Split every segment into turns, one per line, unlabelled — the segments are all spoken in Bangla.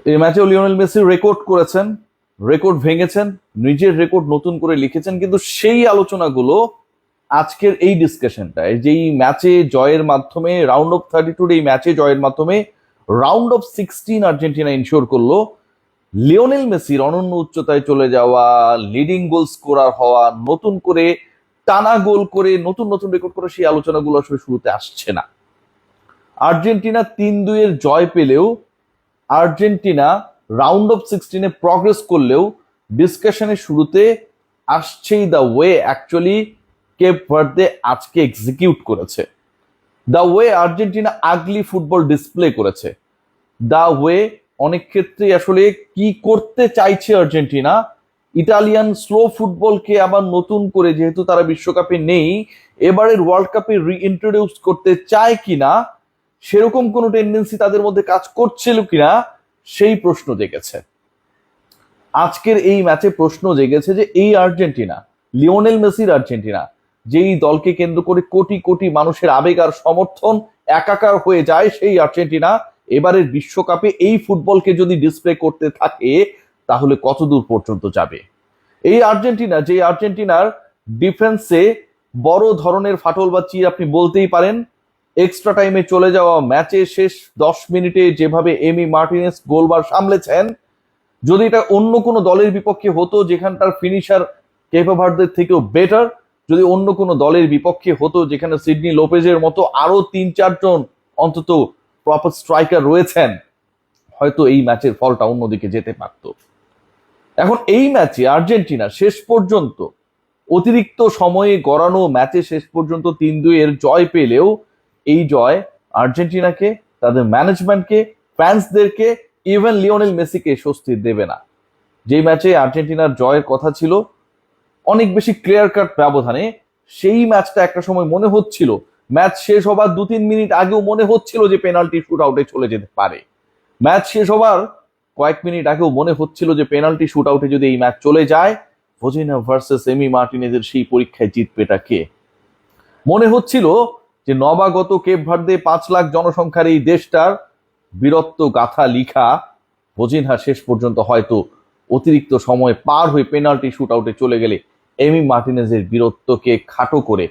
এই ম্যাচেও লিওনেল মেসি রেকর্ড করেছেন, রেকর্ড ভেঙেছেন, নিজের রেকর্ড নতুন করে লিখেছেন। কিন্তু সেই আলোচনাগুলো আজকের এই ডিসকাশনটায়, যেই ম্যাচে জয়ের মাধ্যমে রাউন্ড অফ 32 এই ম্যাচে জয়ের মাধ্যমে রাউন্ড অফ 16 আর্জেন্টিনা ইনশোর করলো, লিওনেল মেসির অনন্য উচ্চতায় চলে যাওয়া, লিডিং গোল স্কোরার হওয়া, নতুন করে টানা গোল করে নতুন নতুন রেকর্ড করে, সেই আলোচনাগুলো আসলে শুরুতে আসছে না। আর্জেন্টিনা 3-2 জয় পেলেও, আর্জেন্টিনা রাউন্ড অফ 16 প্রগ্রেস করলেও ডিসকাশনের শুরুতে আসছেই the way actually Cape Verde আজকে এক্সিকিউট করেছে, the way Argentina ugly football display করেছে, দ্য ওয়ে অনেক ক্ষেত্রে আসলে কি করতে চাইছে আর্জেন্টিনা, ইটালিয়ান স্লো ফুটবলকে আবার নতুন করে, যেহেতু তারা বিশ্বকাপে নেই, এবারের ওয়ার্ল্ড কাপে রিইন্ট্রোডিউস করতে চায় কিনা, সেরকম কোনো টেন্ডেন্সি তাদের মধ্যে কাজ করছিল কিনা, সেই প্রশ্ন জেগেছে। আজকের এই ম্যাচে প্রশ্ন জেগেছে যে এই আর্জেন্টিনা, লিওনেল মেসির আর্জেন্টিনা, যেই দলকে কেন্দ্র করে কোটি কোটি মানুষের আবেগ আর সমর্থন একাকার হয়ে যায়, সেই আর্জেন্টিনা এবারের বিশ্বকাপে এই ফুটবলকে যদি ডিসপ্লে করতে থাকে তাহলে কতদূর পর্যন্ত যাবে। এই আর্জেন্টিনা, যে আর্জেন্টিনার ডিফেন্সে বড় ধরনের ফাটল বা চির আপনি বলতেই পারেন, এক্সট্রা টাইমে চলে যাওয়া ম্যাচে শেষ 10 মিনিটে যেভাবে এমি মার্টিনেস গোলবার সামলেছেন, যদি এটা অন্য কোনো দলের বিপক্ষে হতো যেখানটার ফিনিশার কেপ ভার্দের থেকেও বেটার, যদি অন্য কোনো দলের বিপক্ষে হতো যেখানে সিডনি লোপেজের মতো আরো 3-4 জন অন্তত প্রপার স্ট্রাইকার রয়েছেন, হয়তো এই ম্যাচের ফলটা অন্যদিকে যেতে পারত। এখন এই ম্যাচে আর্জেন্টিনা শেষ পর্যন্ত অতিরিক্ত সময়ে গড়ানো ম্যাচে শেষ পর্যন্ত 3-2 জয় পেলেও, এই জয় আর্জেন্টিনাকে, তাদের ম্যানেজমেন্টকে, ফ্যান্সদেরকে, ইভেন লিওনেল মেসিকে স্বস্তি দেবে না। যেই ম্যাচে আর্জেন্টিনার জয়ের কথা ছিল অনেক বেশি ক্লিয়ার কাট ব্যবধানে, সেই ম্যাচটা একটা সময় মনে হচ্ছিল, ম্যাচ শেষ হবার 2-3 মিনিট আগেও মনে হচ্ছিল যে পেনাল্টি শুট আউটে চলে যেতে পারে। ম্যাচ শেষ হবার কয়েক মিনিট আগেও মনে হচ্ছিল যে পেনাল্টি শুট আউটে যদি এই ম্যাচ চলে যায়, ভজিনা ভার্সেস এমি মার্টিনেজের সেই পরীক্ষায় জিতবেটা কে। মনে হচ্ছিল যে নবাগত কেপ ভার্দে 5 লাখ জনসংখ্যার এই দেশটার বীরত্ব গাথা লিখা ভজিনহা শেষ পর্যন্ত হয়তো অতিরিক্ত সময় পার হয়ে পেনাল্টি শুট আউটে চলে গেলে এমি মার্টিনেজের বীরত্বকে খাটো করে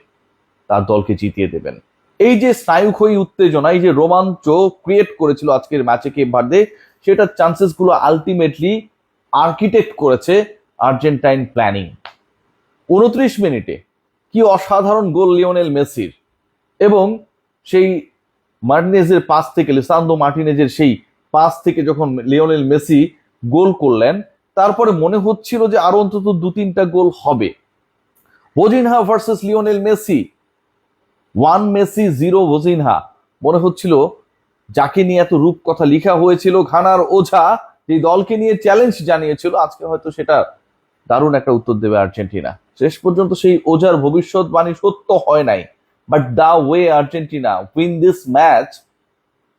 তার দলকে জিতিয়ে দেবেন। এই যে স্নায়ুক্ষয়ী উত্তেজনা, এই যে রোমাঞ্চ ক্রিয়েট করেছিল আজকের ম্যাচে কেপ ভার্দে, সেটার চান্সেস গুলো আলটিমেটলি আর্কিটেক্ট করেছে আর্জেন্টাইন প্ল্যানিং। 29 মিনিটে কি অসাধারণ গোল লিওনেল মেসির, এবং সেই মার্টিনেজের পাস থেকে, লিসান্দ্রো মার্টিনেজের সেই পাস থেকে যখন লিওনেল মেসি গোল করলেন, তারপরে মনে হচ্ছিল যে আরো অন্তত 2-3টা গোল হবে। ভজিনহা ভার্সেস লিওনেল মেসি, 1 মেসি 0 ভজিনহা। মনে হচ্ছিল যাকে নিয়ে এত রূপকথা লিখা হয়েছিল, ঘানার ওঝা যে দলকে নিয়ে চ্যালেঞ্জ জানিয়েছিল, আজকে হয়তো সেটা দারুণ একটা উত্তর দেবে আর্জেন্টিনা। শেষ পর্যন্ত সেই ওঝার ভবিষ্যৎবাণী সত্য হয় নাই, but the way Argentina win this match,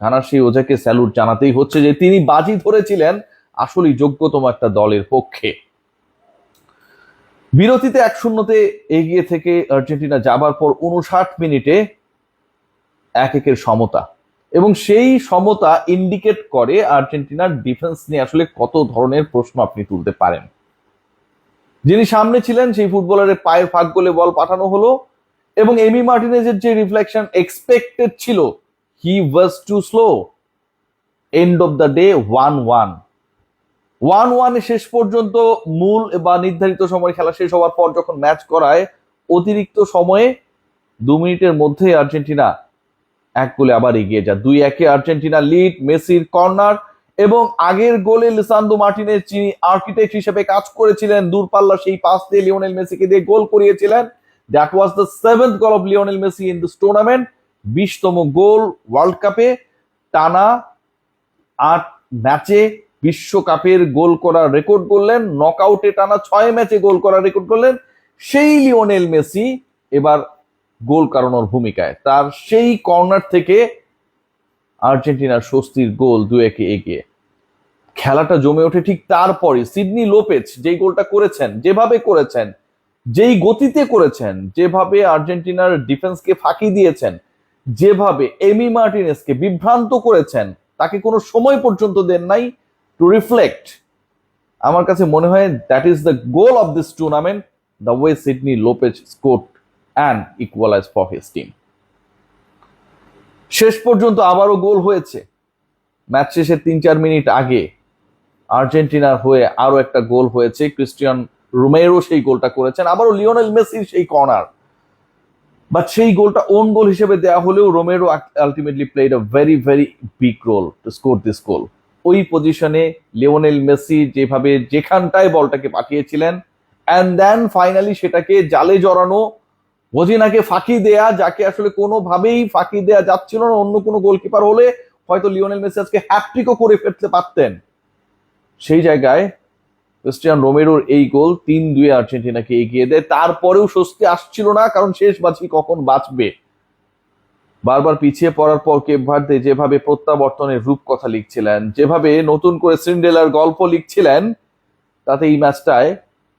ঘানার সেই ওঝাকে স্যালুট জানাতেই হচ্ছে যে তিনি বাজি ধরেছিলেন আসলেই যোগ্যতম একটা দলের পক্ষে। বিরতিতে 1-0 এগিয়ে থেকে আর্জেন্টিনা যাবার পর 59 মিনিটে 1-1 সমতা, এবং সেই সমতা ইন্ডিকেট করে আর্জেন্টিনার ডিফেন্স নিয়ে আসলে কত ধরনের প্রশ্ন আপনি তুলতে পারেন। যিনি সামনে ছিলেন সেই ফুটবলারের পায়ের ফাঁক গোলে বল পাঠানো হলো, এবং এমি মার্টিনেজের যে রিফ্লেকশন এক্সপেক্টেড ছিল, he was too slow. End of the day 1-1 শেষ পর্যন্ত মূল বা নির্ধারিত সময় খেলা শেষ হওয়ার পর যখন ম্যাচ করায়, অতিরিক্ত সময়ে 2 মিনিটের মধ্যে আর্জেন্টিনা 1 গোলে আবার এগিয়ে যায়। 2-1 আর্জেন্টিনা লিড, মেসির কর্নার, এবং আগের গোলে লিসান্দ্রো মার্টিনেজ যিনি আর্কিটেক্ট হিসেবে কাজ করেছিলেন, দূরপাল্লা সেই পাস দিয়ে লিওনেল মেসিকে দিয়ে গোল করিয়েছিলেন। That was the 7th goal of Lionel Messi in this tournament. 20তম গোল ওয়ার্ল্ড কাপে, টানা 8 ম্যাচে বিশ্বকাপের গোল করার রেকর্ড করলেন, নকআউটে টানা 6 ম্যাচে গোল করার রেকর্ড করলেন সেই লিওনেল মেসি। এবার গোল কারণের ভূমিকায় তার সেই কর্নার থেকে আর্জেন্টিনার স্বস্তির গোল 2-1 এগিয়ে। খেলাটা জমে ওঠে ঠিক তারপরে সিডনি লোপেজ যেই গোলটা করেছেন, যেভাবে করেছেন, যেই গতিতে করেছেন, যেভাবে আর্জেন্টিনার ডিফেন্সকে ফাঁকি দিয়েছেন, যেভাবে এমি মার্টিনেজকে বিভ্রান্ত করেছেন, তাকে কোনো সময় পর্যন্ত দেন নাই, টু রিফ্লেক্ট। আমার কাছে মনে হয় that is the goal of this tournament, the way Sydney Lopez scored and equalise for his team. শেষ পর্যন্ত আবারও গোল হয়েছে। ম্যাচ শেষের 3-4 মিনিট আগে আর্জেন্টিনার হয়ে আরো একটা গোল হয়েছে, ক্রিস্টিয়ান রোমেরো সেই গোলটা করেছেন, আবারও লিওনেল মেসির সেই কর্নার, বাট সেই গোলটা ওন গোল হিসেবে দেওয়া হলেও Romero ultimately played a very very big role to score this goal. ওই পজিশনে লিওনেল মেসি যেভাবে যেখানটায় বলটাকে পাঠিয়েছিলেন, অ্যান্ড দেন ফাইনালি সেটাকে জালে জড়ানো, ওজিনাকে ফাঁকি দেয়া, যাকে আসলে কোনোভাবেই ফাঁকি দেয়া যাচ্ছিল না। অন্য কোনো গোলকিপার হলে হয়তো লিওনেল মেসি আজকে হ্যাটট্রিকও করে ফেলতে পারতেন। সেই জায়গায় ক্রিস্টিয়ান রোমেরোর এই গোল 3-2 আর্জেন্টিনাকে এগিয়ে দেয়। তারপরেও স্বস্তি আসছিল না, কারণ শেষ বাজি কখন বাঁচবে। বারবার পিছিয়ে পড়ার পর কেপ ভার্দে যেভাবে প্রত্যাবর্তনের রূপকথা লিখছিলেন, যেভাবে নতুন করে সিন্ড্রেলার গল্প লিখছিলেন, তাতে এই ম্যাচটায়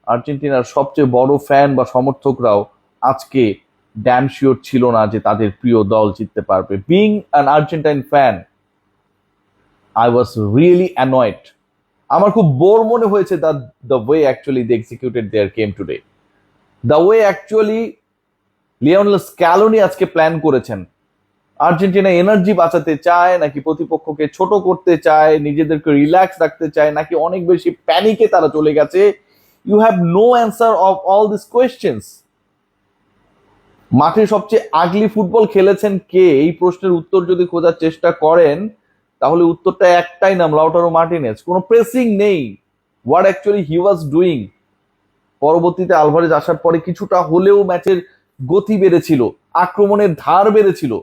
আর্জেন্টিনার সবচেয়ে বড় ফ্যান বা সমর্থকরাও আজকে ড্যাম শিওর ছিল না যে তাদের প্রিয় দল জিততে পারবে। Being an Argentine fan, I was really annoyed. আমার খুব বোর মনে হয়েছে the way actually they executed their game today, the way actually Lionel Scaloni আজকে প্ল্যান করেছেন। আর্জেন্টিনা এনার্জি বাঁচাতে চায়, নাকি প্রতিপক্ষকে ছোট করতে চায়, নিজেদেরকে রিল্যাক্স রাখতে চায়, নাকি অনেক বেশি প্যানিকে তারা চলে গেছে? You have no answer of all this questions. মাঠে সবচেয়ে আগলি ফুটবল খেলেছেন কে, এই প্রশ্নের উত্তর যদি খোঁজার চেষ্টা করেন তাহলে উত্তরটা একটাই নাম, লাউটারো মার্টিনেজ। কোনো প্রেসিং নেই, what actually he was doing. পরবর্তীতে আলভারেজ আসার পরে কিছুটা হলেও ম্যাচের গতি বেড়েছিল, আক্রমণের ধার বেড়েছিল,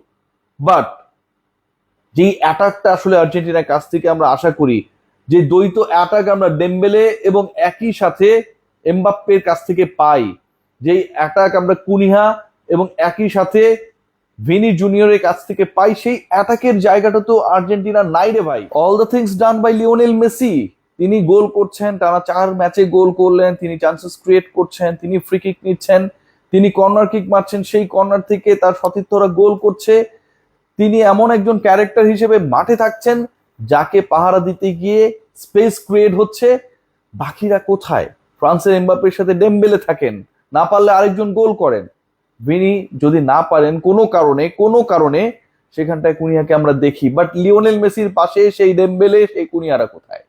বাট যেই অ্যাটাকটা আসলে আর্জেন্টিনার কাছ থেকে আমরা আশা করি, যে দ্বৈত অ্যাটাক আমরা ডেম্বেলে এবং একই সাথে এমবাপ্পের কাছ থেকে পাই, যেই অ্যাটাক আমরা কুনিহা এবং একই সাথে ভিনি জুনিয়রের কাছ থেকে পাই, সেই অ্যাটাকের জায়গাটা তো আর্জেন্টিনা নাই রে ভাই। All the things done by Lionel Messi. তিনি গোল করছেন, টানা 4 ম্যাচে গোল করলেন, তিনি চান্সেস ক্রিয়েট করছেন, তিনি ফ্রি কিক নিচ্ছেন, তিনি কর্নার কিক মারছেন, সেই কর্নার থেকে তার সতীর্থরা গোল করছে। তিনি এমন একজন ক্যারেক্টার হিসেবে মাঠে থাকছেন যাকে পাহারা দিতে গিয়ে স্পেস ক্রিয়েট হচ্ছে। বাকিরা কোথায়? ফ্রান্সের এমবাপ্পের সাথে ডেম্বেলে থাকেন, না পারলে আরেকজন গোল করেন। ভিনি যদি না পারেন কোনো কারণে সেখানটায় কুনিয়াকে আমরা দেখি, বাট লিওনেল মেসির পাশে সেই ডেম্বেলে, সেই কুনিয়ারা কোথায়?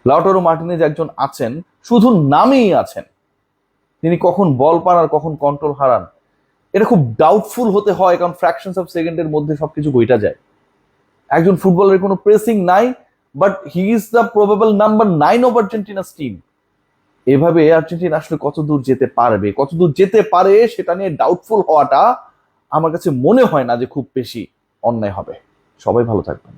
লাউটারো মার্টিনেজ একজন আছেন, শুধু নামেই আছেন। তিনি কখন বল পান আর কখন কন্ট্রোল হারান এটা খুব ডাউটফুল হতে হয়, কারণ ফ্র্যাকশনস অফ সেকেন্ডের মধ্যে সবকিছু বইটা যায়। একজন ফুটবলের কোনো প্রেসিং নাই, but he is the probable number 9 of Argentina's team. এভাবে আর্জেন্টিনা আসলে কতদূর যেতে পারে সেটা নিয়ে ডাউটফুল হওয়াটা আমার কাছে মনে হয় না যে খুব বেশি অন্যায় হবে। সবাই ভালো থাকবেন।